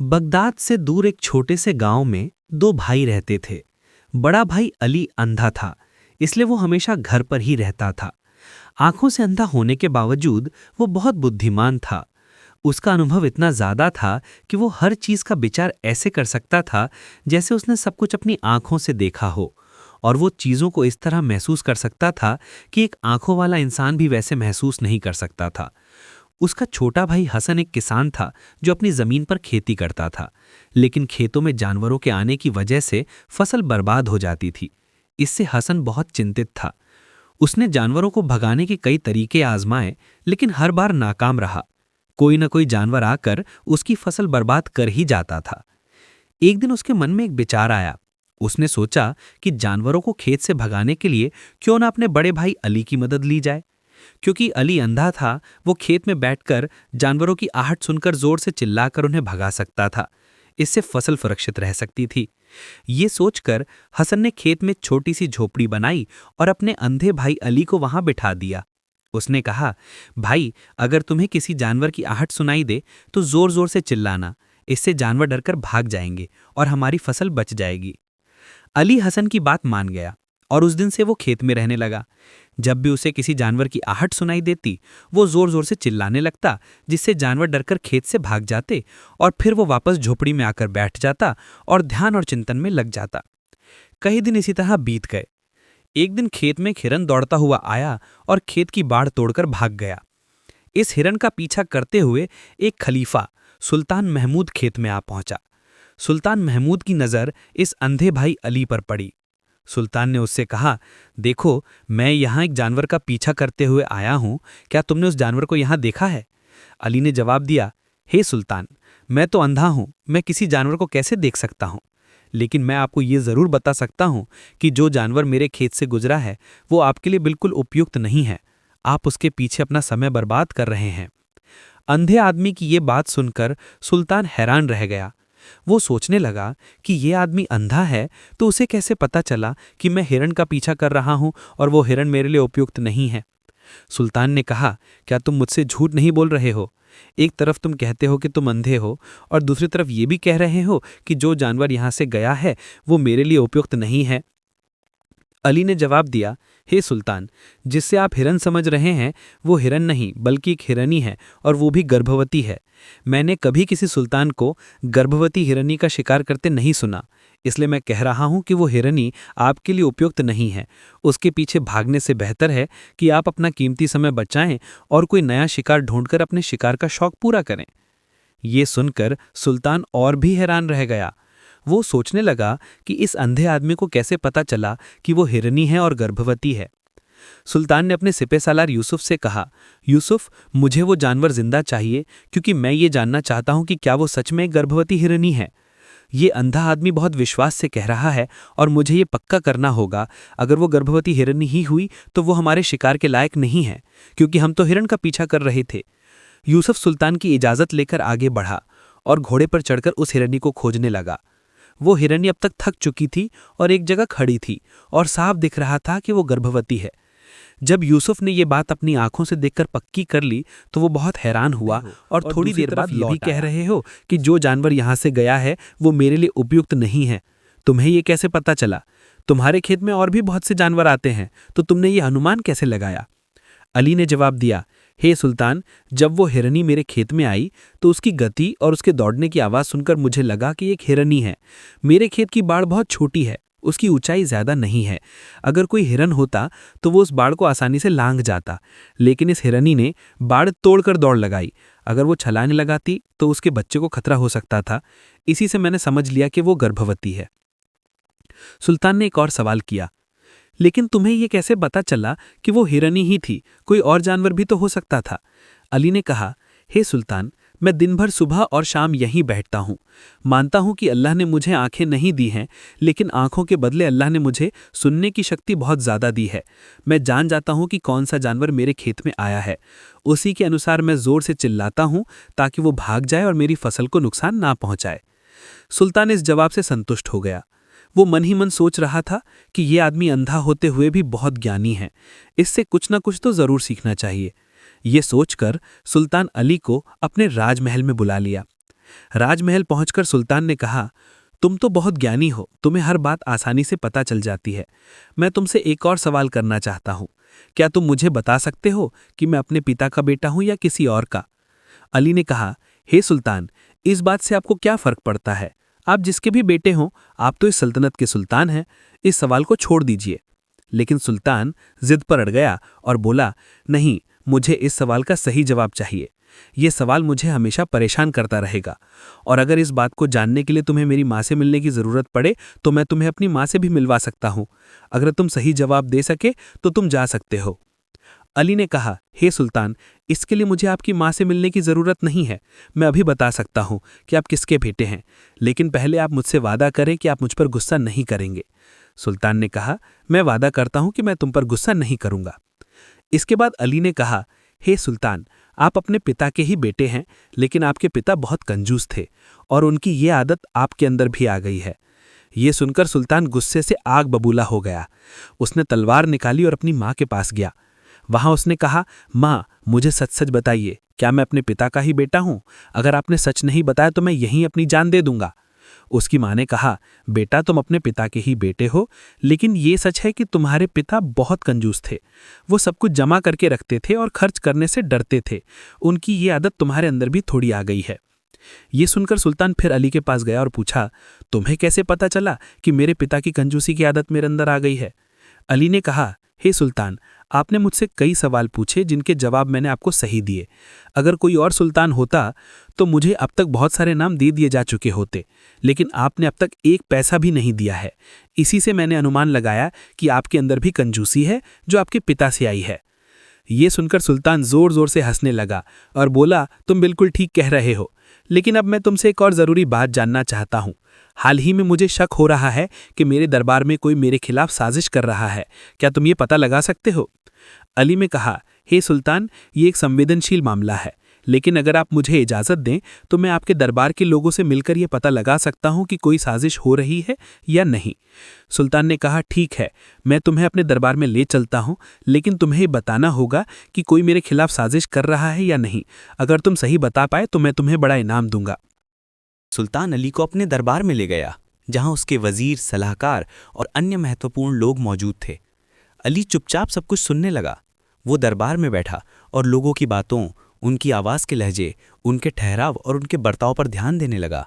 Baghdad से दूर एक छोटे से गांव में दो भाई रहते थे। बड़ा भाई अली अंधा था, इसलिए वो हमेशा घर पर ही रहता था। आंखों से अंधा होने के बावजूद वो बहुत बुद्धिमान था। उसका अनुभव इतना ज्यादा था कि वो हर चीज का विचार ऐसे कर सकता था जैसे उसने सब कुछ अपनी आंखों से देखा हो, और वो चीजों को इस तरह महसूस कर सकता था कि एक आंखों वाला इंसान भी वैसे महसूस नहीं कर सकता था। उसका छोटा भाई हसन एक किसान था जो अपनी जमीन पर खेती करता था, लेकिन खेतों में जानवरों के आने की वजह से फसल बर्बाद हो जाती थी। इससे हसन बहुत चिंतित था। उसने जानवरों को भगाने के कई तरीके आजमाए, लेकिन हर बार नाकाम रहा। कोई न कोई जानवर आकर उसकी फसल बर्बाद कर ही जाता था। एक दिन उसके मन में एक विचार आया। उसने सोचा कि जानवरों को खेत से भगाने के लिए क्यों ना अपने बड़े भाई अली की मदद ली जाए। क्योंकि अली अंधा था, वो खेत में बैठकर जानवरों की आहट सुनकर जोर से चिल्लाकर उन्हें भगा सकता था। इससे फसल सुरक्षित रह सकती थी। ये सोचकर हसन ने खेत में छोटी सी झोपड़ी बनाई और अपने अंधे भाई अली को वहां बिठा दिया। उसने कहा, भाई, अगर तुम्हें किसी जानवर की आहट सुनाई दे तो जोर जोर से चिल्लाना। इससे जानवर डरकर भाग जाएंगे और हमारी फसल बच जाएगी। अली हसन की बात मान गया और उस दिन से वो खेत में रहने लगा। जब भी उसे किसी जानवर की आहट सुनाई देती, वो जोर जोर से चिल्लाने लगता, जिससे जानवर डरकर खेत से भाग जाते और फिर वो वापस झोपड़ी में आकर बैठ जाता और ध्यान और चिंतन में लग जाता। कई दिन इसी तरह बीत गए। एक दिन खेत में एक हिरन दौड़ता हुआ आया और खेत की बाड़ तोड़कर भाग गया। इस हिरन का पीछा करते हुए एक खलीफा सुल्तान महमूद खेत में आ पहुंचा। सुल्तान महमूद की नज़र इस अंधे भाई अली पर पड़ी। सुल्तान ने उससे कहा, देखो, मैं यहाँ एक जानवर का पीछा करते हुए आया हूँ, क्या तुमने उस जानवर को यहाँ देखा है? अली ने जवाब दिया, हे सुल्तान, मैं तो अंधा हूँ, मैं किसी जानवर को कैसे देख सकता हूँ? लेकिन मैं आपको ये ज़रूर बता सकता हूँ कि जो जानवर मेरे खेत से गुजरा है वो आपके लिए बिल्कुल उपयुक्त नहीं है। आप उसके पीछे अपना समय बर्बाद कर रहे हैं। अंधे आदमी की ये बात सुनकर सुल्तान हैरान रह गया। वो सोचने लगा कि ये आदमी अंधा है तो उसे कैसे पता चला कि मैं हिरण का पीछा कर रहा हूं और वो हिरण मेरे लिए उपयुक्त नहीं है। सुल्तान ने कहा, क्या तुम मुझसे झूठ नहीं बोल रहे हो? एक तरफ तुम कहते हो कि तुम अंधे हो और दूसरी तरफ ये भी कह रहे हो कि जो जानवर यहां से गया है वो मेरे लिए उपयुक्त नहीं है। अली ने जवाब दिया, हे सुल्तान, जिससे आप हिरन समझ रहे हैं वो हिरन नहीं बल्कि एक हिरनी है, और वो भी गर्भवती है। मैंने कभी किसी सुल्तान को गर्भवती हिरनी का शिकार करते नहीं सुना, इसलिए मैं कह रहा हूं कि वो हिरनी आपके लिए उपयुक्त नहीं है। उसके पीछे भागने से बेहतर है कि आप अपना कीमती समय बचाएं और कोई नया शिकार ढूंढकर अपने शिकार का शौक पूरा करें। ये सुनकर सुल्तान और भी हैरान रह गया। वो सोचने लगा कि इस अंधे आदमी को कैसे पता चला कि वो हिरनी है और गर्भवती है। सुल्तान ने अपने सिपह सालार यूसुफ से कहा, यूसुफ, मुझे वो जानवर जिंदा चाहिए, क्योंकि मैं ये जानना चाहता हूं कि क्या वो सच में एक गर्भवती हिरनी है। ये अंधा आदमी बहुत विश्वास से कह रहा है और मुझे ये पक्का करना होगा, अगर वो गर्भवती हिरनी ही हुई तो वो हमारे शिकार के लायक नहीं है, क्योंकि हम तो हिरण का पीछा कर रहे थे। यूसुफ सुल्तान की इजाज़त लेकर आगे बढ़ा और घोड़े पर चढ़कर उस हिरनी को खोजने लगा। वो हिरनी अब तक थक चुकी थी और एक जगह खड़ी थी और साफ दिख रहा था कि वो गर्भवती है। जब यूसुफ ने ये बात अपनी आंखों से देखकर पक्की कर ली तो वो बहुत हैरान हुआ और थोड़ी देर बाद ये भी कह रहे हो कि जो जानवर यहाँ से गया है वो मेरे लिए उपयुक्त नहीं है। तुम्हें ये कैसे पता चला? तुम्हारे खेत में और भी बहुत से जानवर आते हैं, तो तुमने ये अनुमान कैसे लगाया? अली ने जवाब दिया, हे सुल्तान, जब वो हिरनी मेरे खेत में आई तो उसकी गति और उसके दौड़ने की आवाज़ सुनकर मुझे लगा कि एक हिरनी है। मेरे खेत की बाड़ बहुत छोटी है, उसकी ऊंचाई ज़्यादा नहीं है। अगर कोई हिरन होता तो वो उस बाड़ को आसानी से लांघ जाता, लेकिन इस हिरनी ने बाड़ तोड़कर दौड़ लगाई। अगर वो छलाने लगाती तो उसके बच्चे को खतरा हो सकता था। इसी से मैंने समझ लिया कि वो गर्भवती है। सुल्तान ने एक और सवाल किया, लेकिन तुम्हें ये कैसे पता चला कि वो हिरनी ही थी? कोई और जानवर भी तो हो सकता था। अली ने कहा, हे सुल्तान, मैं दिन भर सुबह और शाम यहीं बैठता हूँ। मानता हूँ कि अल्लाह ने मुझे आंखें नहीं दी हैं, लेकिन आंखों के बदले अल्लाह ने मुझे सुनने की शक्ति बहुत ज़्यादा दी है। मैं जान जाता हूँ कि कौन सा जानवर मेरे खेत में आया है। उसी के अनुसार मैं ज़ोर से चिल्लाता हूँ ताकि वो भाग जाए और मेरी फसल को नुकसान ना पहुँचाए। सुल्तान इस जवाब से संतुष्ट हो गया। वो मन ही मन सोच रहा था कि ये आदमी अंधा होते हुए भी बहुत ज्ञानी है, इससे कुछ न कुछ तो ज़रूर सीखना चाहिए। ये सोचकर सुल्तान अली को अपने राजमहल में बुला लिया। राजमहल पहुंचकर सुल्तान ने कहा, तुम तो बहुत ज्ञानी हो, तुम्हें हर बात आसानी से पता चल जाती है। मैं तुमसे एक और सवाल करना चाहता हूं। क्या तुम मुझे बता सकते हो कि मैं अपने पिता का बेटा हूं या किसी और का? अली ने कहा, हे सुल्तान, इस बात से आपको क्या फर्क पड़ता है? आप जिसके भी बेटे हों, आप तो इस सल्तनत के सुल्तान हैं। इस सवाल को छोड़ दीजिए। लेकिन सुल्तान जिद पर अड़ गया और बोला, नहीं, मुझे इस सवाल का सही जवाब चाहिए। ये सवाल मुझे हमेशा परेशान करता रहेगा, और अगर इस बात को जानने के लिए तुम्हें मेरी माँ से मिलने की ज़रूरत पड़े तो मैं तुम्हें अपनी माँ से भी मिलवा सकता हूँ। अगर तुम सही जवाब दे सके तो तुम जा सकते हो। अली ने कहा, हे सुल्तान, इसके लिए मुझे आपकी माँ से मिलने की ज़रूरत नहीं है। मैं अभी बता सकता हूँ कि आप किसके बेटे हैं, लेकिन पहले आप मुझसे वादा करें कि आप मुझ पर गुस्सा नहीं करेंगे। सुल्तान ने कहा, मैं वादा करता हूँ कि मैं तुम पर गुस्सा नहीं करूँगा। इसके बाद अली ने कहा, हे सुल्तान, आप अपने पिता के ही बेटे हैं, लेकिन आपके पिता बहुत कंजूस थे और उनकी ये आदत आपके अंदर भी आ गई है। ये सुनकर सुल्तान गुस्से से आग बबूला हो गया। उसने तलवार निकाली और अपनी माँ के पास गया। वहां उसने कहा, माँ, मुझे सच सच बताइए, क्या मैं अपने पिता का ही बेटा हूं? अगर आपने सच नहीं बताया तो मैं यहीं अपनी जान दे दूंगा। उसकी माँ ने कहा, बेटा, तुम अपने पिता के ही बेटे हो, लेकिन ये सच है कि तुम्हारे पिता बहुत कंजूस थे। वो सब कुछ जमा करके रखते थे और खर्च करने से डरते थे। उनकी ये आदत तुम्हारे अंदर भी थोड़ी आ गई है। ये सुनकर सुल्तान फिर अली के पास गया और पूछा, तुम्हें कैसे पता चला कि मेरे पिता की कंजूसी की आदत मेरे अंदर आ गई है? अली ने कहा, हे सुल्तान, आपने मुझसे कई सवाल पूछे जिनके जवाब मैंने आपको सही दिए। अगर कोई और सुल्तान होता तो मुझे अब तक बहुत सारे नाम दे दिए जा चुके होते, लेकिन आपने अब तक एक पैसा भी नहीं दिया है। इसी से मैंने अनुमान लगाया कि आपके अंदर भी कंजूसी है जो आपके पिता से आई है। ये सुनकर सुल्तान जोर जोर से हंसने लगा और बोला, तुम बिल्कुल ठीक कह रहे हो, लेकिन अब मैं तुमसे एक और ज़रूरी बात जानना चाहता हूँ। हाल ही में मुझे शक हो रहा है कि मेरे दरबार में कोई मेरे खिलाफ साजिश कर रहा है। क्या तुम ये पता लगा सकते हो? अली ने कहा, हे सुल्तान, ये एक संवेदनशील मामला है, लेकिन अगर आप मुझे इजाज़त दें तो मैं आपके दरबार के लोगों से मिलकर यह पता लगा सकता हूं कि कोई साजिश हो रही है या नहीं। सुल्तान ने कहा, ठीक है, मैं तुम्हें अपने दरबार में ले चलता हूं, लेकिन तुम्हें बताना होगा कि कोई मेरे खिलाफ साजिश कर रहा है या नहीं। अगर तुम सही बता पाए तो मैं तुम्हें बड़ा इनाम दूंगा। सुल्तान अली को अपने दरबार में ले गया, जहां उसके वजीर, सलाहकार और अन्य महत्वपूर्ण लोग मौजूद थे। अली चुपचाप सब कुछ सुनने लगा। वो दरबार में बैठा और लोगों की बातों, उनकी आवाज़ के लहजे, उनके ठहराव और उनके बर्ताव पर ध्यान देने लगा।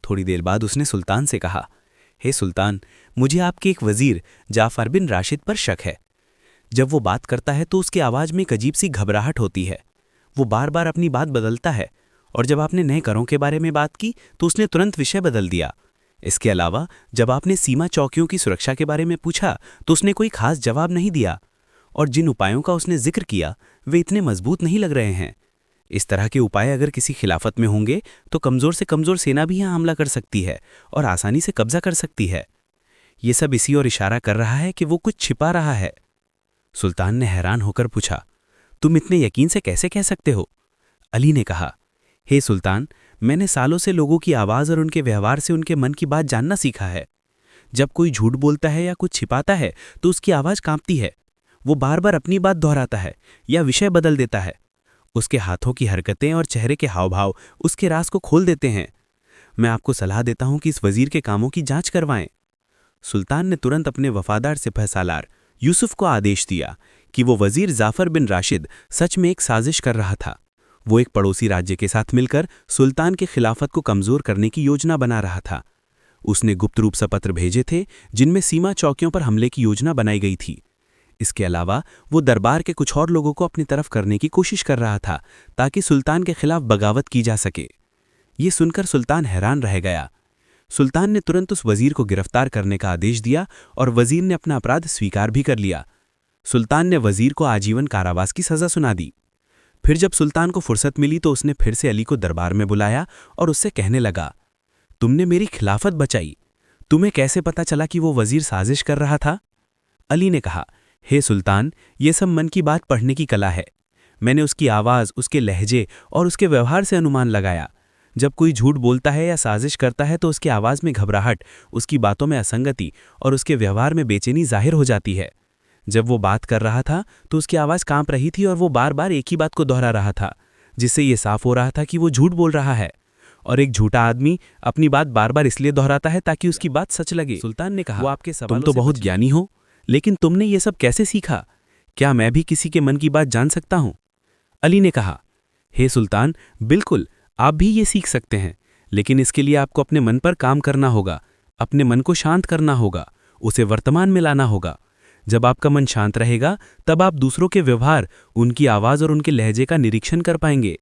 थोड़ी देर बाद उसने सुल्तान से कहा, हे सुल्तान, मुझे आपके एक वजीर जाफर बिन राशिद पर शक है। जब वो बात करता है तो उसकी आवाज़ में एक अजीब सी घबराहट होती है। वो बार बार अपनी बात बदलता है, और जब आपने नए करों के बारे में बात की तो उसने तुरंत विषय बदल दिया। इसके अलावा जब आपने सीमा चौकियों की सुरक्षा के बारे में पूछा तो उसने कोई खास जवाब नहीं दिया, और जिन उपायों का उसने जिक्र किया वे इतने मजबूत नहीं लग रहे हैं। इस तरह के उपाय अगर किसी खिलाफत में होंगे तो कमज़ोर से कमज़ोर सेना भी यहाँ हमला कर सकती है और आसानी से कब्जा कर सकती है। ये सब इसी ओर इशारा कर रहा है कि वो कुछ छिपा रहा है। सुल्तान ने हैरान होकर पूछा, तुम इतने यकीन से कैसे कह सकते हो? अली ने कहा, हे सुल्तान, मैंने सालों से लोगों की आवाज़ और उनके व्यवहार से उनके मन की बात जानना सीखा है। जब कोई झूठ बोलता है या कुछ छिपाता है तो उसकी आवाज़ कांपती है। वो बार बार अपनी बात दोहराता है या विषय बदल देता है। उसके हाथों की हरकतें और चेहरे के हाव भाव उसके राज को खोल देते हैं। मैं आपको सलाह देता हूं कि इस वजीर के कामों की जांच करवाएं। सुल्तान ने तुरंत अपने वफादार सिपहसालार यूसुफ को आदेश दिया कि वो वजीर जाफर बिन राशिद सच में एक साजिश कर रहा था। वो एक पड़ोसी राज्य के साथ मिलकर सुल्तान के खिलाफत को कमज़ोर करने की योजना बना रहा था। उसने गुप्त रूप से पत्र भेजे थे जिनमें सीमा चौकियों पर हमले की योजना बनाई गई थी। इसके अलावा वो दरबार के कुछ और लोगों को अपनी तरफ करने की कोशिश कर रहा था ताकि सुल्तान के खिलाफ बगावत की जा सके। ये सुनकर सुल्तान हैरान रह गया। सुल्तान ने तुरंत उस वजीर को गिरफ्तार करने का आदेश दिया और वजीर ने अपना अपराध स्वीकार भी कर लिया। सुल्तान ने वजीर को आजीवन कारावास की सज़ा सुना दी। फिर जब सुल्तान को फुर्सत मिली तो उसने फिर से अली को दरबार में बुलाया और उससे कहने लगा, तुमने मेरी खिलाफत बचाई। तुम्हें कैसे पता चला कि वो वजीर साजिश कर रहा था? अली ने कहा, हे सुल्तान, ये सब मन की बात पढ़ने की कला है। मैंने उसकी आवाज़, उसके लहजे और उसके व्यवहार से अनुमान लगाया। जब कोई झूठ बोलता है या साजिश करता है तो उसकी आवाज़ में घबराहट, उसकी बातों में असंगति और उसके व्यवहार में बेचैनी जाहिर हो जाती है। जब वो बात कर रहा था तो उसकी आवाज़ कांप रही थी और वो बार बार एक ही बात को दोहरा रहा था, जिससे ये साफ हो रहा था कि वो झूठ बोल रहा है। और एक झूठा आदमी अपनी बात बार बार इसलिए दोहराता है ताकि उसकी बात सच लगे। सुल्तान ने कहा, वो आपके तुम सवालों तो से बहुत बच- ज्ञानी हो, लेकिन तुमने ये सब कैसे सीखा? क्या मैं भी किसी के मन की बात जान सकता हूं? अली ने कहा, हे सुल्तान, बिल्कुल, आप भी ये सीख सकते हैं, लेकिन इसके लिए आपको अपने मन पर काम करना होगा, अपने मन को शांत करना होगा, उसे वर्तमान में लाना होगा। जब आपका मन शांत रहेगा, तब आप दूसरों के व्यवहार, उनकी आवाज़ और उनके लहजे का निरीक्षण कर पाएंगे।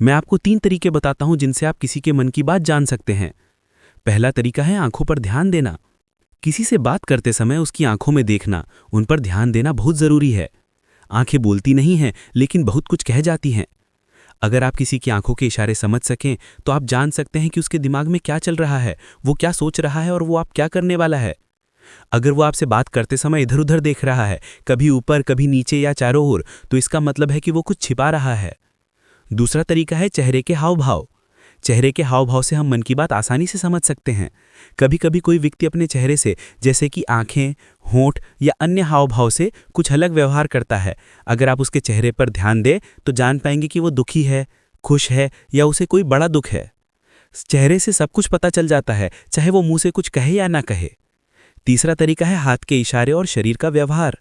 मैं आपको 3 तरीके बताता हूं जिनसे आप किसी के मन की बात जान सकते हैं। पहला तरीका है आंखों पर ध्यान देना। किसी से बात करते समय उसकी आंखों में देखना, उन पर ध्यान देना बहुत ज़रूरी है। आंखें बोलती नहीं हैं, लेकिन बहुत कुछ कह जाती हैं। अगर आप किसी की आंखों के इशारे समझ सकें, तो आप जान सकते हैं कि उसके दिमाग में क्या चल रहा है, वो क्या सोच रहा है और वो आप क्या करने वाला है। अगर वो आपसे बात करते समय इधर उधर देख रहा है, कभी ऊपर कभी नीचे या चारों ओर, तो इसका मतलब है कि वो कुछ छिपा रहा है। दूसरा तरीका है चेहरे के हाव भाव। चेहरे के हाव भाव से हम मन की बात आसानी से समझ सकते हैं। कभी कभी कोई व्यक्ति अपने चेहरे से, जैसे कि आंखें, होंठ या अन्य हाव भाव से कुछ अलग व्यवहार करता है। अगर आप उसके चेहरे पर ध्यान दें तो जान पाएंगे कि वो दुखी है, खुश है या उसे कोई बड़ा दुख है। चेहरे से सब कुछ पता चल जाता है, चाहे वो मुंह से कुछ कहे या ना कहे। तीसरा तरीका है हाथ के इशारे और शरीर का व्यवहार।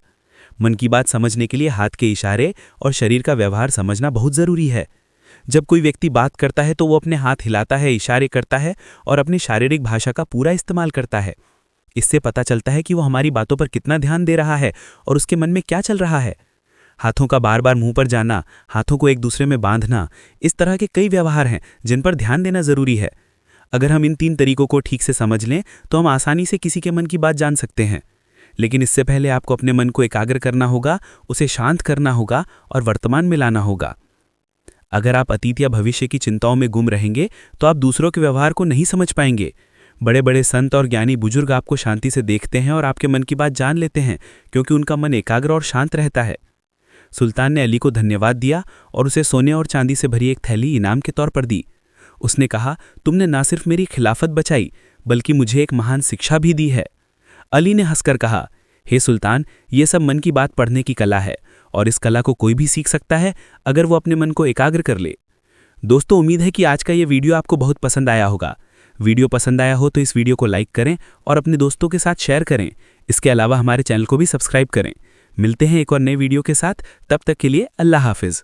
मन की बात समझने के लिए हाथ के इशारे और शरीर का व्यवहार समझना बहुत ज़रूरी है। जब कोई व्यक्ति बात करता है तो वो अपने हाथ हिलाता है, इशारे करता है और अपनी शारीरिक भाषा का पूरा इस्तेमाल करता है। इससे पता चलता है कि वो हमारी बातों पर कितना ध्यान दे रहा है और उसके मन में क्या चल रहा है। हाथों का बार बार मुंह पर जाना, हाथों को एक दूसरे में बांधना, इस तरह के कई व्यवहार हैं जिन पर ध्यान देना ज़रूरी है। अगर हम इन 3 तरीकों को ठीक से समझ लें तो हम आसानी से किसी के मन की बात जान सकते हैं। लेकिन इससे पहले आपको अपने मन को एकाग्र करना होगा, उसे शांत करना होगा और वर्तमान में लाना होगा। अगर आप अतीत या भविष्य की चिंताओं में गुम रहेंगे तो आप दूसरों के व्यवहार को नहीं समझ पाएंगे। बड़े बड़े संत और ज्ञानी बुजुर्ग आपको शांति से देखते हैं और आपके मन की बात जान लेते हैं, क्योंकि उनका मन एकाग्र और शांत रहता है। सुल्तान ने अली को धन्यवाद दिया और उसे सोने और चांदी से भरी एक थैली इनाम के तौर पर दी। उसने कहा, तुमने ना सिर्फ मेरी खिलाफत बचाई, बल्कि मुझे एक महान शिक्षा भी दी है। अली ने हंसकर कहा, हे सुल्तान, ये सब मन की बात पढ़ने की कला है और इस कला को कोई भी सीख सकता है अगर वो अपने मन को एकाग्र कर ले। दोस्तों, उम्मीद है कि आज का ये वीडियो आपको बहुत पसंद आया होगा। वीडियो पसंद आया हो तो इस वीडियो को लाइक करें और अपने दोस्तों के साथ शेयर करें। इसके अलावा हमारे चैनल को भी सब्सक्राइब करें। मिलते हैं एक और नए वीडियो के साथ, तब तक के लिए अल्लाह हाफिज़।